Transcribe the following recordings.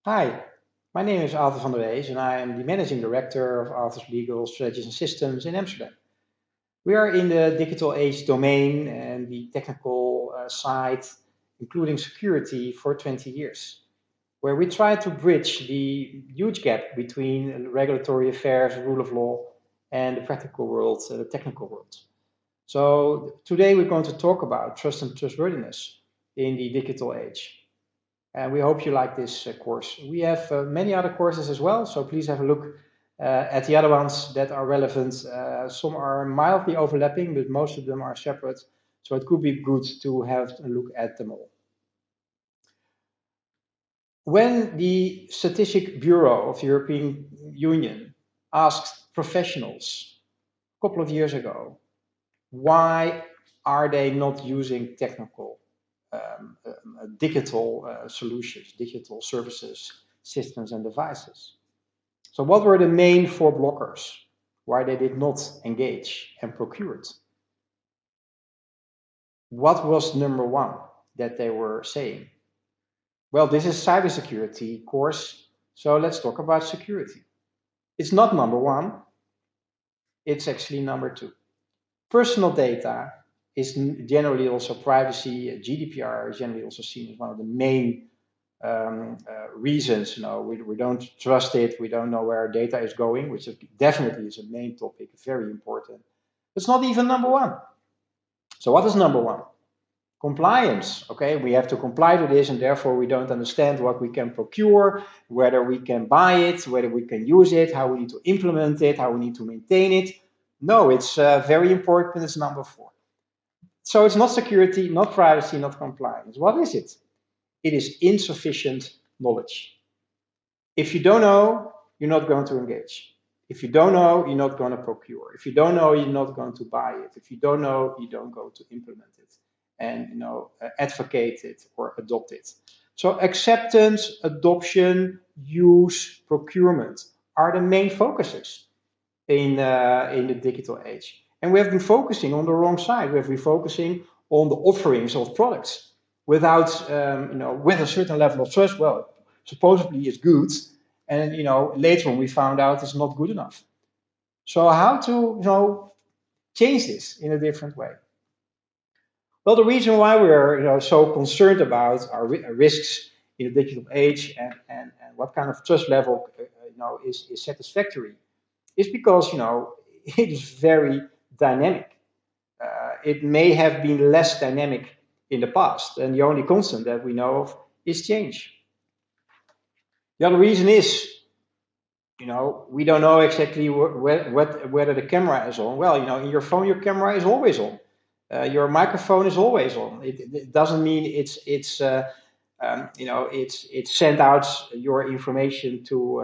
Hi, my name is Arthur van der Wees and I am the Managing Director of Arthur's Legal Strategies and Systems in Amsterdam. We are in the digital age domain and the technical side, including security, for 20 years, where we try to bridge the huge gap between regulatory affairs, rule of law, and the practical world, the technical world. So today we're going to talk about trust and trustworthiness in the digital age. And we hope you like this course. We have many other courses as well, so please have a look at the other ones that are relevant. Some are mildly overlapping, but most of them are separate, so it could be good to have a look at them all. When the Statistic Bureau of the European Union asked professionals a couple of years ago, why are they not using technical digital solutions, digital services, systems, and devices? So, what were the main four blockers why they did not engage and procure it? What was number one that they were saying? Well, this is cybersecurity course, so let's talk about security. It's not number one, it's actually number two. Personal data is generally also privacy. GDPR is generally also seen as one of the main reasons. We don't trust it. We don't know where our data is going, which definitely is a main topic, very important. It's not even number one. So what is number one? Compliance. Okay, we have to comply to this, and therefore we don't understand what we can procure, whether we can buy it, whether we can use it, how we need to implement it, how we need to maintain it. No, it's very important. It's number four. So it's not security, not privacy, not compliance. What is it? It is insufficient knowledge. If you don't know, you're not going to engage. If you don't know, you're not going to procure. If you don't know, you're not going to buy it. If you don't know, you don't go to implement it and advocate it or adopt it. So acceptance, adoption, use, procurement are the main focuses in the digital age. And we have been focusing on the wrong side. We have been focusing on the offerings of products without, with a certain level of trust. Well, supposedly it's good, and later on we found out it's not good enough. So how to change this in a different way? Well, the reason why we're so concerned about our risks in the digital age and what kind of trust level is satisfactory is because it is very dynamic. It may have been less dynamic in the past, and the only constant that we know of is change. The other reason is, we don't know exactly whether the camera is on. Well, in your phone, your camera is always on. Your microphone is always on. It doesn't mean it's sent out your information to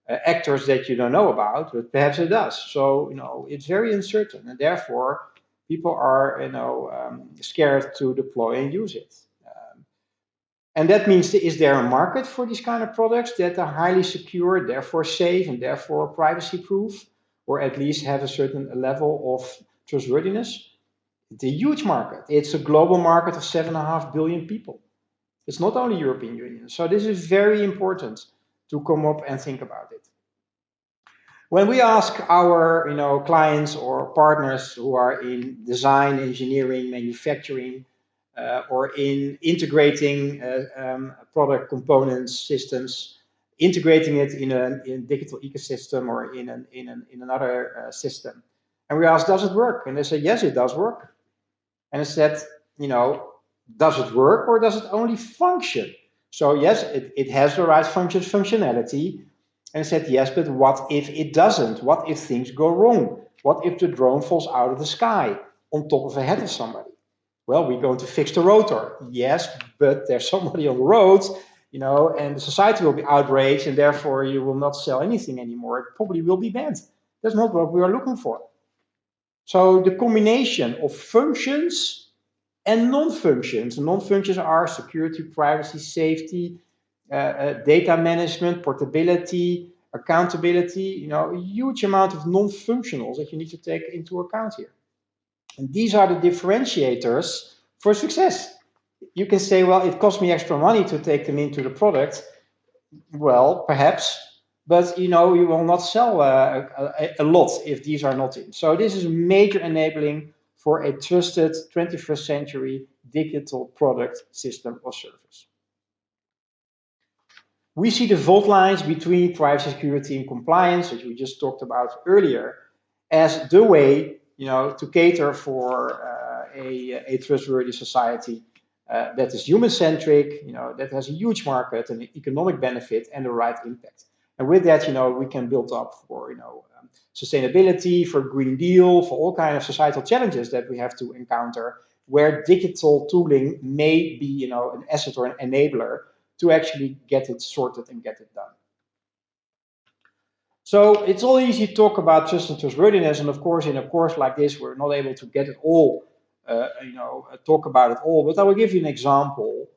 actors that you don't know about, but perhaps it does. So it's very uncertain, and therefore people are scared to deploy and use it. And that means, is there a market for these kind of products that are highly secure, therefore safe, and therefore privacy proof, or at least have a certain level of trustworthiness? It's a huge market. It's a global market of 7.5 billion people. It's not only European Union. So this is very important to come up and think about it. When we ask our clients or partners who are in design, engineering, manufacturing, or in integrating product components, systems, integrating it in a digital ecosystem or in another system, and we ask, does it work? And they say, yes, it does work. And I said, does it work or does it only function? So yes, it has the right functionality. And I said, yes, but what if it doesn't? What if things go wrong? What if the drone falls out of the sky on top of the head of somebody? Well, we're going to fix the rotor. Yes, but there's somebody on the road, and the society will be outraged, and therefore you will not sell anything anymore. It probably will be banned. That's not what we are looking for. So the combination of functions and non-functions. Non-functions are security, privacy, safety, data management, portability, accountability, a huge amount of non-functionals that you need to take into account here. And these are the differentiators for success. You can say, well, it costs me extra money to take them into the product, Well, perhaps, but you know, you will not sell a lot if these are not in. So this is a major enabling for a trusted 21st century digital product, system, or service. We see the fault lines between privacy, security, and compliance, which we just talked about earlier, as the way, you know, to cater for a trustworthy society that is human-centric, you know, that has a huge market and economic benefit and the right impact. And with that, you know, we can build up for, you know, sustainability, for Green Deal, for all kinds of societal challenges that we have to encounter, where digital tooling may be, you know, an asset or an enabler to actually get it sorted and get it done. So it's all easy to talk about trust and trustworthiness, and of course, in a course like this, we're not able to get it all, talk about it all. But I will give you an example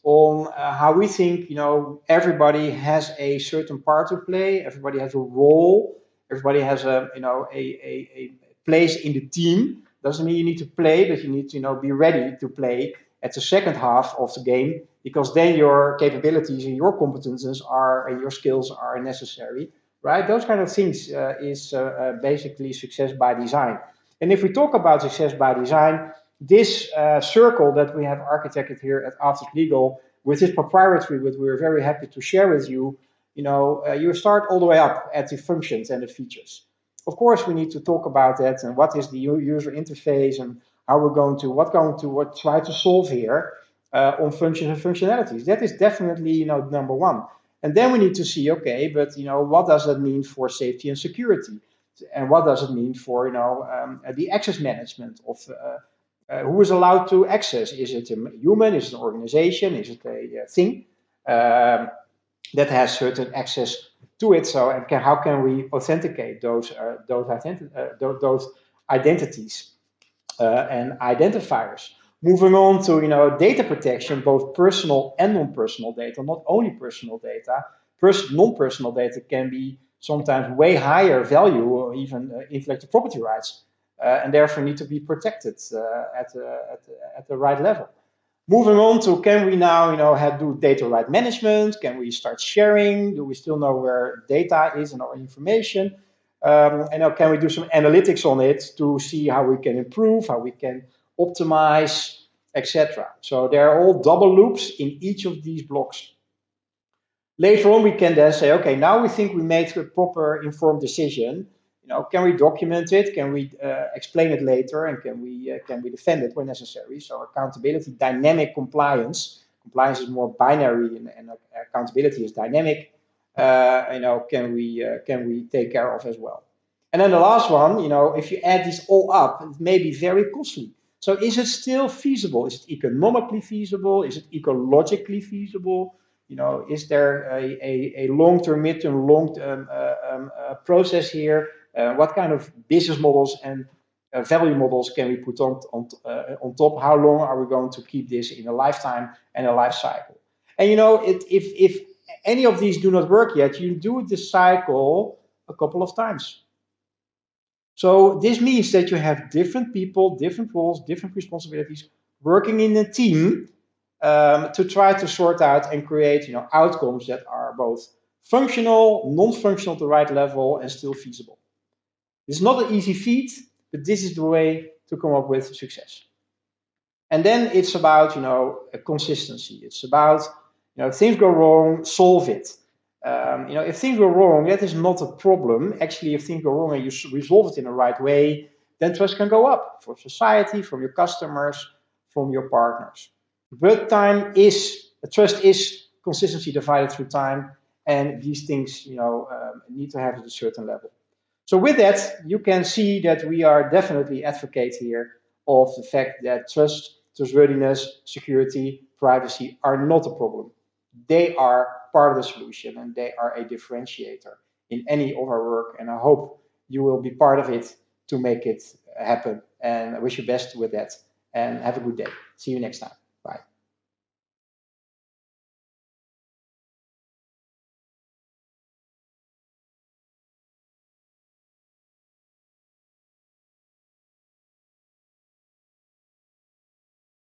on how we think, you know, everybody has a certain part to play, everybody has a role, everybody has a, you know, a place in the team. Doesn't mean you need to play, but you need to, you know, be ready to play at the second half of the game, because then your capabilities and your competences are and your skills are necessary, right? Those kind of things is basically success by design. And if we talk about success by design, this circle that we have architected here at After Legal, with this proprietary, which we're very happy to share with you, you know, you start all the way up at the functions and the features. Of course, we need to talk about that and what is the user interface and how we're going to what try to solve here on functions and functionalities. That is definitely, you know, number one. And then we need to see, okay, but you know, what does that mean for safety and security, and what does it mean for, you know, the access management of who is allowed to access? Is it a human? Is it an organization? Is it a thing that has certain access to it? So, and how can we authenticate those identities and identifiers? Moving on to, you know, data protection, both personal and non-personal data, not only personal data. Non-personal data can be sometimes way higher value or even intellectual property rights, and therefore need to be protected at the right level. Moving on to, can we now, you know, do data right management? Can we start sharing? Do we still know where data is and our information? And now, can we do some analytics on it to see how we can improve, how we can optimize, etc. So there are all double loops in each of these blocks. Later on, we can then say, okay, now we think we made a proper informed decision. You know, can we document it? Can we explain it later? And can we defend it where necessary? So accountability, dynamic compliance. Compliance is more binary, and accountability is dynamic. You know, can we take care of as well? And then the last one, you know, if you add this all up, it may be very costly. So is it still feasible? Is it economically feasible? Is it ecologically feasible? You know, is there a long-term, mid-term, long-term process here? What kind of business models and value models can we put on top? How long are we going to keep this in a lifetime and a life cycle? And you know, if any of these do not work yet, you do this cycle a couple of times. So this means that you have different people, different roles, different responsibilities, working in a team to try to sort out and create, you know, outcomes that are both functional, non-functional at the right level, and still feasible. It's not an easy feat, but this is the way to come up with success. And then it's about, you know, a consistency. It's about, you know, if things go wrong, solve it. You know, if things go wrong, that is not a problem. Actually, if things go wrong and you resolve it in the right way, then trust can go up for society, from your customers, from your partners. But trust is consistency divided through time, and these things, you know, need to have at a certain level. So with that, you can see that we are definitely advocate here of the fact that trust, trustworthiness, security, privacy are not a problem. They are part of the solution, and they are a differentiator in any of our work. And I hope you will be part of it to make it happen. And I wish you best with that. And have a good day. See you next time. Bye.